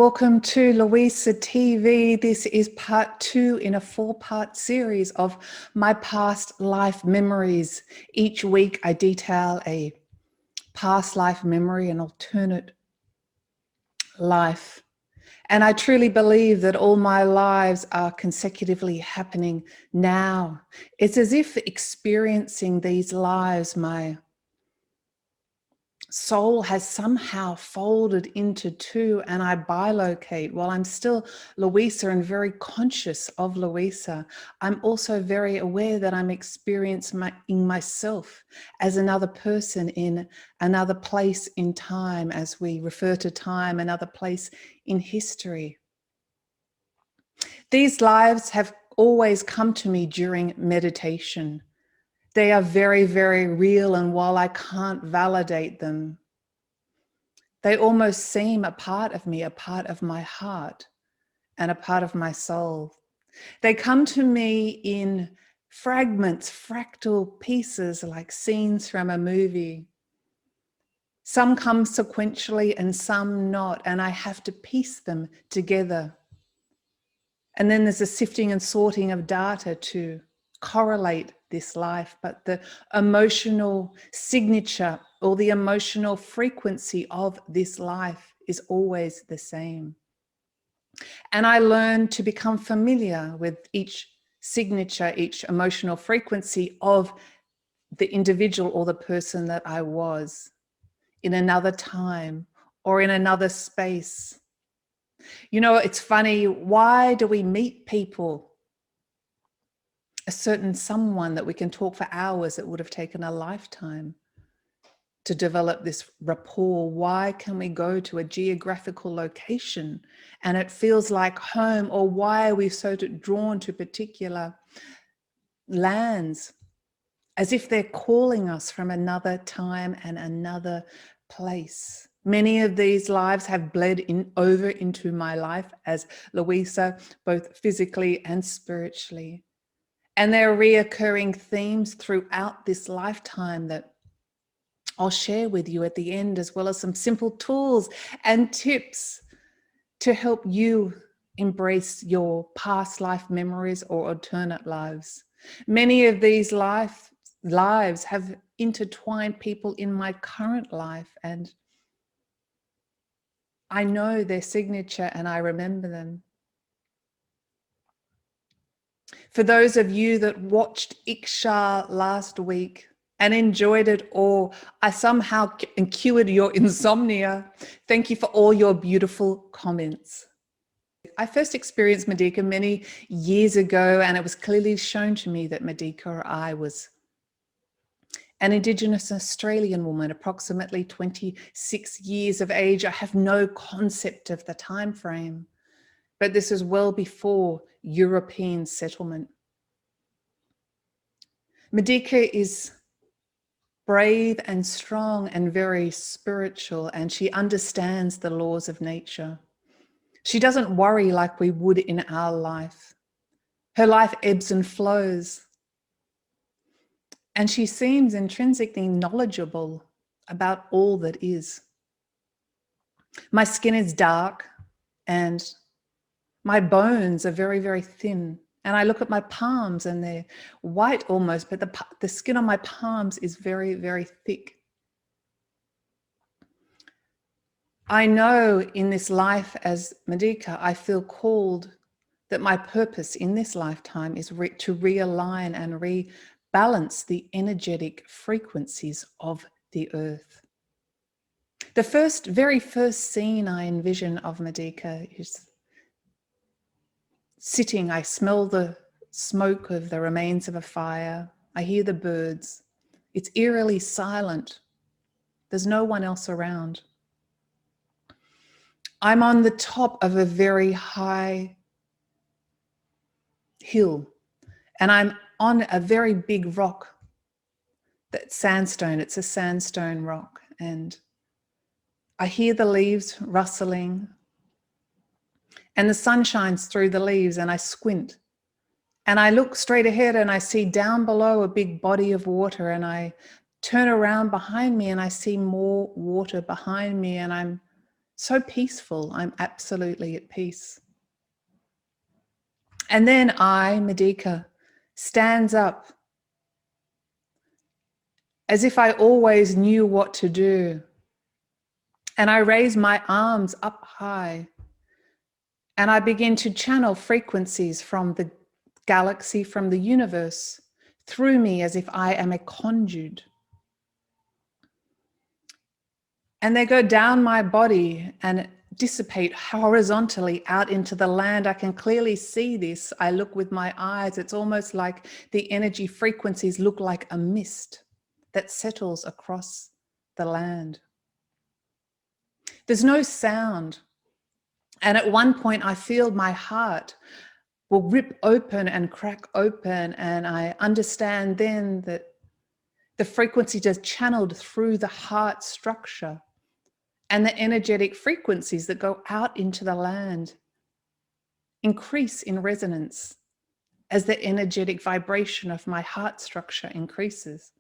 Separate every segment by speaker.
Speaker 1: welcome to Luisa TV. This is part 2 in a 4-part series of my past life memories. Each week I detail a past life memory, an alternate life. And I truly believe that all my lives are consecutively happening now. It's as if experiencing these lives, my soul has somehow folded into two, and I bilocate. While I'm still Luisa and very conscious of Luisa, I'm also very aware that I'm experiencing myself as another person in another place in time, as we refer to time, another place in history. These lives have always come to me during meditation. They are very, very real, and while I can't validate them, they almost seem a part of me, a part of my heart, and a part of my soul. They come to me in fragments, fractal pieces, like scenes from a movie. Some come sequentially and some not, and I have to piece them together. And then there's a sifting and sorting of data to correlate this life, but the emotional signature or the emotional frequency of this life is always the same. And I learned to become familiar with each signature, each emotional frequency of the individual or the person that I was in another time or in another space. You know, it's funny, why do we meet people? A certain someone that we can talk for hours, it would have taken a lifetime to develop this rapport. Why can we go to a geographical location and it feels like home? Or why are we so drawn to particular lands as if they're calling us from another time and another place? Many of these lives have bled over into my life as Luisa, both physically and spiritually. And there are reoccurring themes throughout this lifetime that I'll share with you at the end, as well as some simple tools and tips to help you embrace your past life memories or alternate lives. Many of these lives have intertwined people in my current life, and I know their signature and I remember them. For those of you that watched Iksha last week and enjoyed it, or I somehow cured your insomnia, thank you for all your beautiful comments. I first experienced Medika many years ago, and it was clearly shown to me that Medika, or I, was an Indigenous Australian woman, approximately 26 years of age. I have no concept of the time frame, but this is well before European settlement. Medika is brave and strong and very spiritual, and she understands the laws of nature. She doesn't worry like we would in our life. Her life ebbs and flows. And she seems intrinsically knowledgeable about all that is. My skin is dark and my bones are very, very thin. And I look at my palms and they're white almost, but the skin on my palms is very, very thick. I know in this life as Medika, I feel called that my purpose in this lifetime is to realign and rebalance the energetic frequencies of the earth. The very first scene I envision of Medika is sitting. I smell the smoke of the remains of a fire. I hear the birds. It's eerily silent. There's no one else around. I'm on the top of a very high hill, and I'm on a very big rock that's sandstone. It's a sandstone rock, and I hear the leaves rustling, and the sun shines through the leaves, and I squint, and I look straight ahead, and I see down below a big body of water, and I turn around behind me, and I see more water behind me, and I'm So peaceful. I'm absolutely at peace. And then I, Medika, stands up as if I always knew what to do. And I raise my arms up high and I begin to channel frequencies from the galaxy, from the universe, through me as if I am a conduit. And they go down my body and dissipate horizontally out into the land. I can clearly see this. I look with my eyes. It's almost like the energy frequencies look like a mist that settles across the land. There's no sound. And at one point, I feel my heart will rip open and crack open. And I understand then that the frequency just channeled through the heart structure and the energetic frequencies that go out into the land increase in resonance as the energetic vibration of my heart structure increases.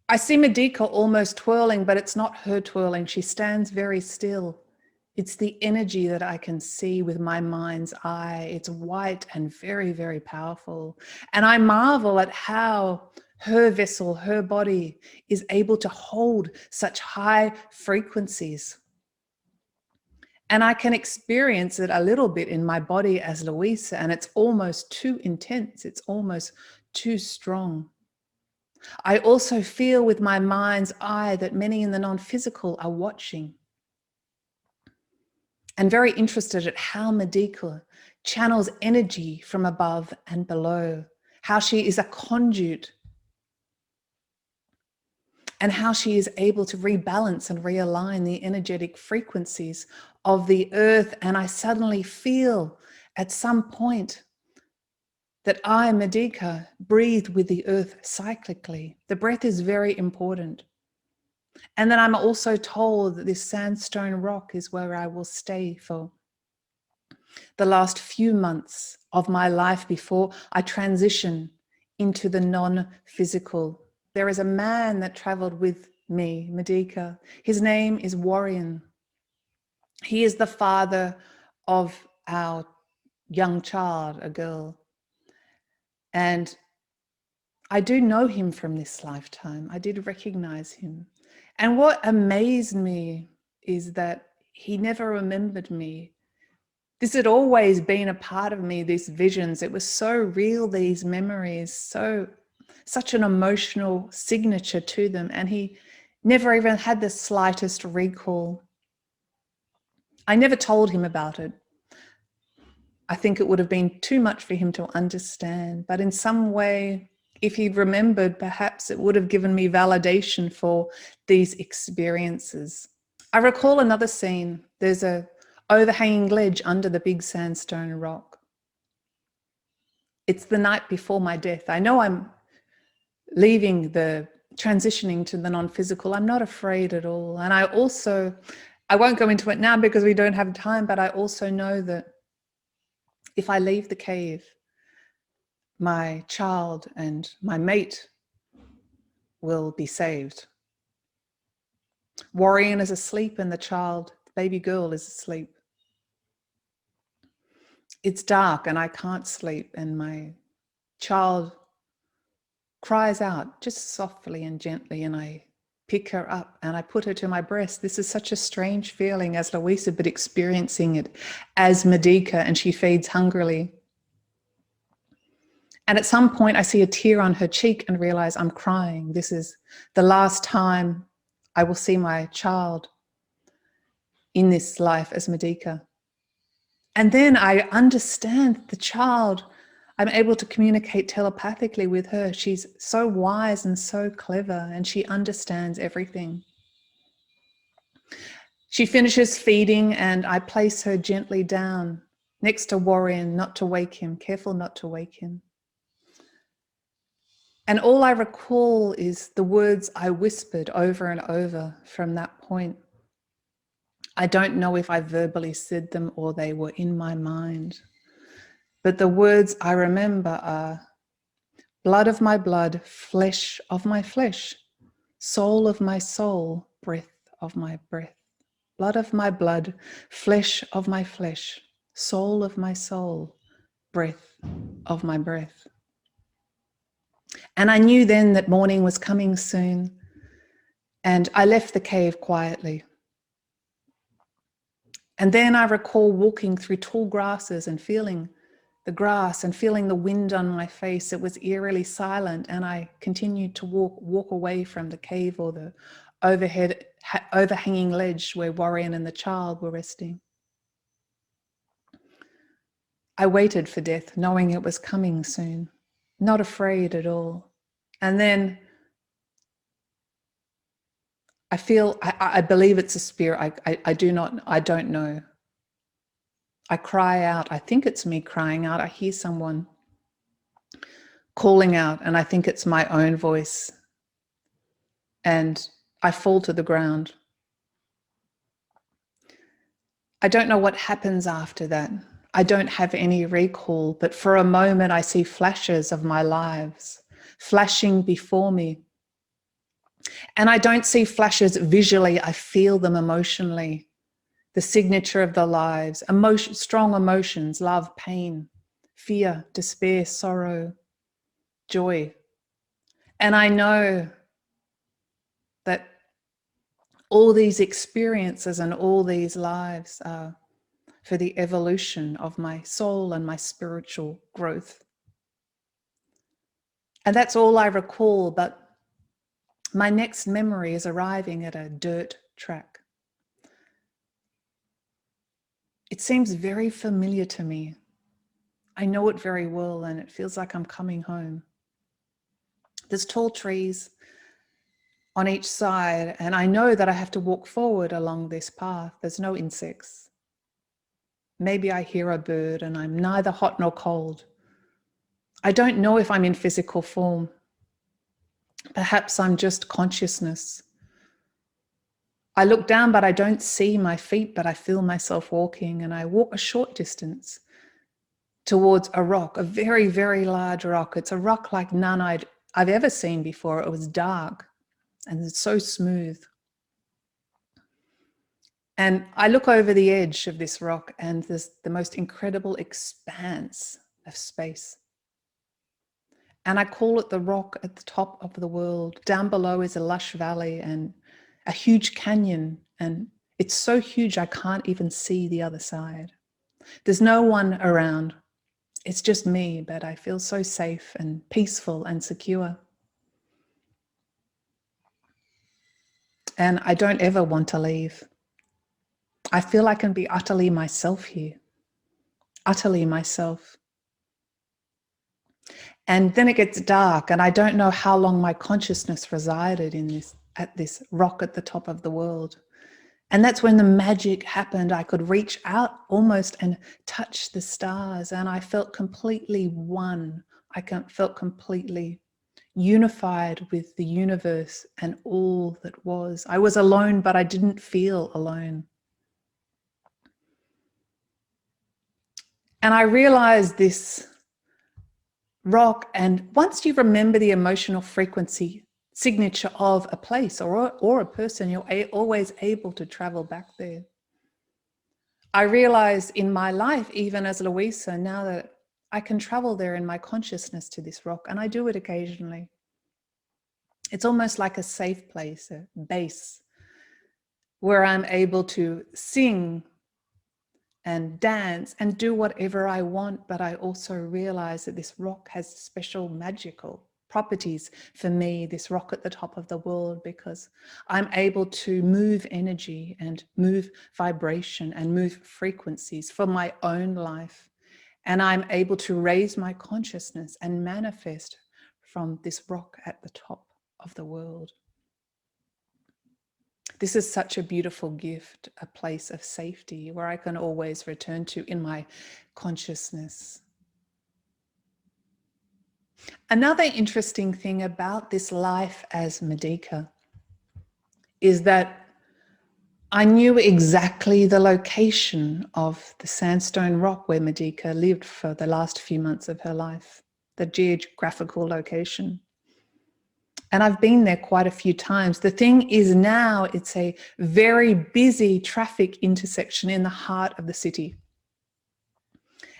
Speaker 1: I see Medika almost twirling, but it's not her twirling. She stands very still. It's the energy that I can see with my mind's eye. It's white and very, very powerful. And I marvel at how her vessel, her body, is able to hold such high frequencies. And I can experience it a little bit in my body as Luisa, and it's almost too intense. It's almost too strong. I also feel with my mind's eye that many in the non-physical are watching and very interested at how Medika channels energy from above and below, how she is a conduit, and how she is able to rebalance and realign the energetic frequencies of the earth. And I suddenly feel at some point that I, Medika, breathe with the earth cyclically. The breath is very important. And then I'm also told that this sandstone rock is where I will stay for the last few months of my life before I transition into the non-physical. There is a man that traveled with me, Medika. His name is Warrior. He is the father of our young child, a girl. And I do know him from this lifetime. I did recognize him. And what amazed me is that he never remembered me. This had always been a part of me, these visions. It was so real, these memories, such an emotional signature to them. And he never even had the slightest recall. I never told him about it. I think it would have been too much for him to understand. But in some way, if he'd remembered, perhaps it would have given me validation for these experiences. I recall another scene. There's a overhanging ledge under the big sandstone rock. It's the night before my death. I know I'm transitioning to the non-physical. I'm not afraid at all. And I won't go into it now because we don't have time, but I also know that if I leave the cave, my child and my mate will be saved. Warrior is asleep and the child, the baby girl, is asleep. It's dark and I can't sleep, and my child cries out just softly and gently, and I pick her up and I put her to my breast. This is such a strange feeling as Luisa, but experiencing it as Medika, and she feeds hungrily. And at some point I see a tear on her cheek and realize I'm crying. This is the last time I will see my child in this life as Medika. And then I understand the child. I'm able to communicate telepathically with her. She's so wise and so clever, and she understands everything. She finishes feeding and I place her gently down next to Warrior, not to wake him, careful not to wake him. And all I recall is the words I whispered over and over from that point. I don't know if I verbally said them or they were in my mind. But the words I remember are, blood of my blood, flesh of my flesh, soul of my soul, breath of my breath, blood of my blood, flesh of my flesh, soul of my soul, breath of my breath. And I knew then that morning was coming soon, and I left the cave quietly. And then I recall walking through tall grasses and feeling the grass and feeling the wind on my face. It was eerily silent, and I continued to walk away from the cave or the overhanging ledge where Warren and the child were resting. I waited for death, knowing it was coming soon, not afraid at all. And then I believe it's a spirit. I don't know. I cry out. I think it's me crying out. I hear someone calling out, and I think it's my own voice. And I fall to the ground. I don't know what happens after that. I don't have any recall, but for a moment I see flashes of my lives flashing before me. And I don't see flashes visually, I feel them emotionally. The signature of the lives, strong emotions, love, pain, fear, despair, sorrow, joy. And I know that all these experiences and all these lives are for the evolution of my soul and my spiritual growth. And that's all I recall, but my next memory is arriving at a dirt track. It seems very familiar to me. I know it very well, and it feels like I'm coming home. There's tall trees on each side, and I know that I have to walk forward along this path. There's no insects. Maybe I hear a bird, and I'm neither hot nor cold. I don't know if I'm in physical form. Perhaps I'm just consciousness. I look down, but I don't see my feet, but I feel myself walking, and I walk a short distance towards a rock, a very, very large rock. It's a rock like none I've ever seen before. It was dark and it's so smooth. And I look over the edge of this rock, and there's the most incredible expanse of space. And I call it the rock at the top of the world. Down below is a lush valley and a huge canyon, and it's so huge I can't even see the other side. There's no one around. It's just me, but I feel so safe and peaceful and secure. And I don't ever want to leave. I feel I can be utterly myself here, utterly myself. And then it gets dark, and I don't know how long my consciousness resided at this rock at the top of the world. And that's when the magic happened. I could reach out almost and touch the stars, and I felt completely one. I felt completely unified with the universe and all that was. I was alone, but I didn't feel alone. And I realized this rock, and once you remember the emotional frequency signature of a place or a person, you're always able to travel back there. I realized in my life, even as Luisa, now that I can travel there in my consciousness to this rock, and I do it occasionally. It's almost like a safe place, a base, where I'm able to sing and dance and do whatever I want, but I also realize that this rock has special magical properties for me, this rock at the top of the world, because I'm able to move energy and move vibration and move frequencies for my own life. And I'm able to raise my consciousness and manifest from this rock at the top of the world. This is such a beautiful gift, a place of safety where I can always return to in my consciousness. Another interesting thing about this life as Medika is that I knew exactly the location of the sandstone rock where Medika lived for the last few months of her life, the geographical location. And I've been there quite a few times. The thing is now it's a very busy traffic intersection in the heart of the city.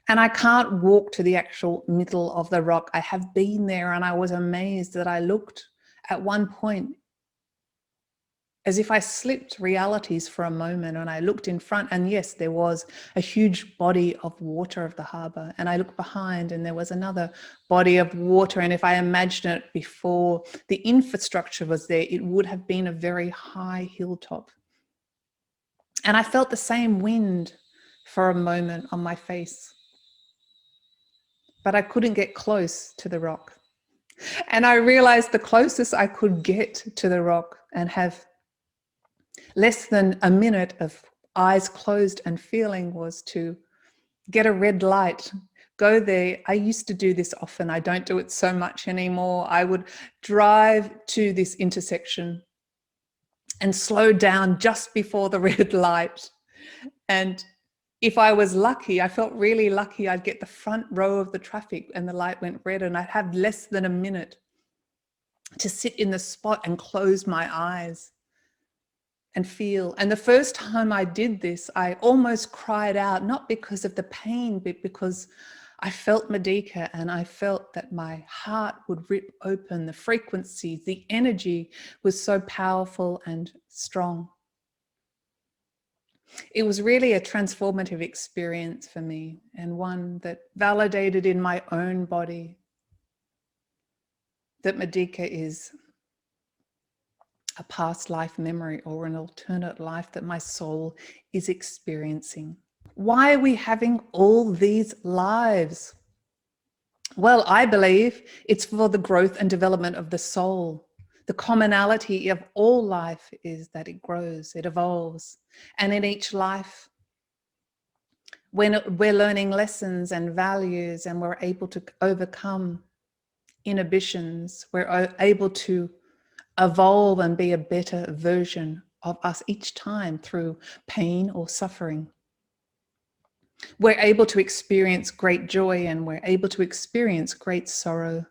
Speaker 1: And I can't walk to the actual middle of the rock. I have been there and I was amazed that I looked at one point as if I slipped realities for a moment, and I looked in front, and yes, there was a huge body of water of the harbour, and I looked behind and there was another body of water, and if I imagined it before the infrastructure was there, it would have been a very high hilltop. And I felt the same wind for a moment on my face, but I couldn't get close to the rock. And I realized the closest I could get to the rock and have less than a minute of eyes closed and feeling was to get a red light, go there. I used to do this often. I don't do it so much anymore. I would drive to this intersection and slow down just before the red light. And if I was lucky, I felt really lucky, I'd get the front row of the traffic and the light went red, and I'd have less than a minute to sit in the spot and close my eyes and feel. And the first time I did this, I almost cried out, not because of the pain, but because I felt Medika, and I felt that my heart would rip open. The frequency, the energy was so powerful and strong. It was really a transformative experience for me, and one that validated in my own body that Medika is a past life memory or an alternate life that my soul is experiencing. Why are we having all these lives? Well, I believe it's for the growth and development of the soul. The commonality of all life is that it grows, it evolves. And in each life, when we're learning lessons and values, and we're able to overcome inhibitions, we're able to evolve and be a better version of us each time through pain or suffering. We're able to experience great joy, and we're able to experience great sorrow.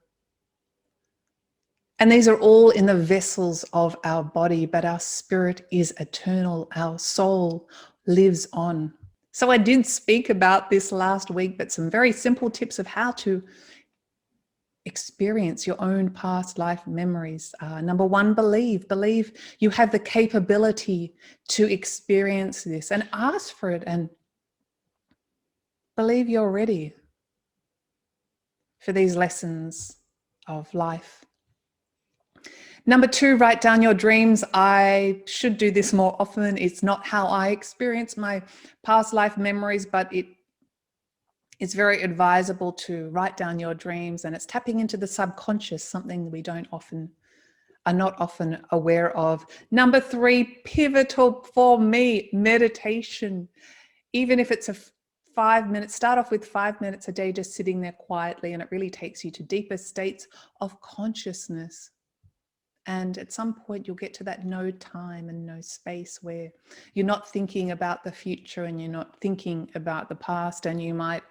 Speaker 1: And these are all in the vessels of our body, but our spirit is eternal. Our soul lives on. So I did speak about this last week, but some very simple tips of how to experience your own past life memories. Number one, believe you have the capability to experience this, and ask for it, and believe you're ready for these lessons of life. Number two, write down your dreams. I should do this more often. It's not how I experience my past life memories, but it's very advisable to write down your dreams, and it's tapping into the subconscious, something we are not often aware of. Number three, pivotal for me, meditation. Even if it's a 5 minutes, start off with 5 minutes a day, just sitting there quietly, and it really takes you to deeper states of consciousness. And at some point you'll get to that no time and no space where you're not thinking about the future and you're not thinking about the past, and you might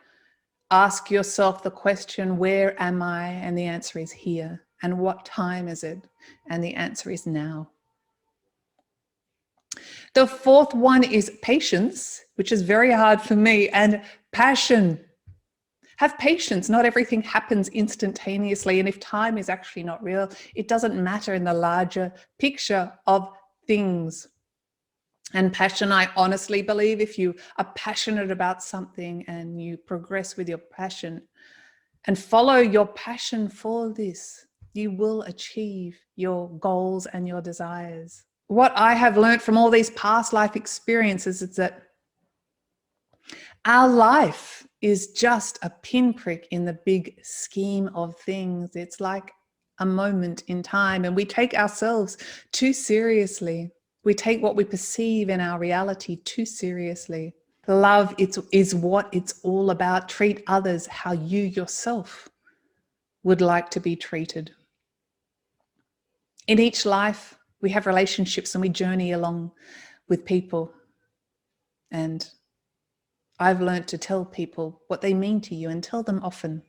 Speaker 1: ask yourself the question, where am I? And the answer is here. And what time is it? And the answer is now. The fourth one is patience, which is very hard for me, and passion. Have patience. Not everything happens instantaneously. And if time is actually not real, it doesn't matter in the larger picture of things. And passion, I honestly believe if you are passionate about something and you progress with your passion and follow your passion for this, you will achieve your goals and your desires. What I have learned from all these past life experiences is that our life is just a pinprick in the big scheme of things. It's like a moment in time, and we take ourselves too seriously. We take what we perceive in our reality too seriously. Love is what it's all about. Treat others how you yourself would like to be treated. In each life, we have relationships and we journey along with people. And I've learned to tell people what they mean to you, and tell them often.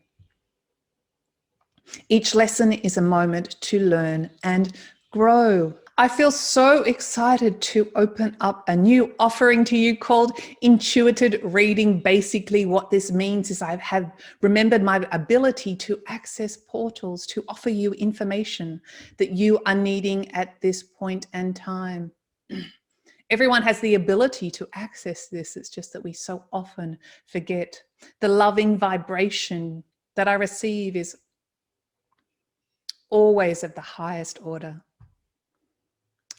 Speaker 1: Each lesson is a moment to learn and grow. I feel so excited to open up a new offering to you called Intuited Reading. Basically, what this means is I have remembered my ability to access portals to offer you information that you are needing at this point and time. Everyone has the ability to access this. It's just that we so often forget. The loving vibration that I receive is always of the highest order.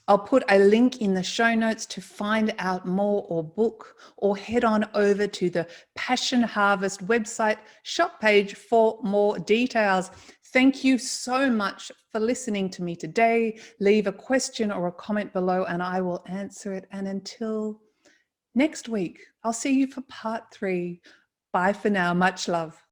Speaker 1: I'll put a link in the show notes to find out more or book, or head on over to the Passion Harvest website shop page for more details. Thank you so much for listening to me today. Leave a question or a comment below and I will answer it. And until next week, I'll see you for part 3. Bye for now. Much love.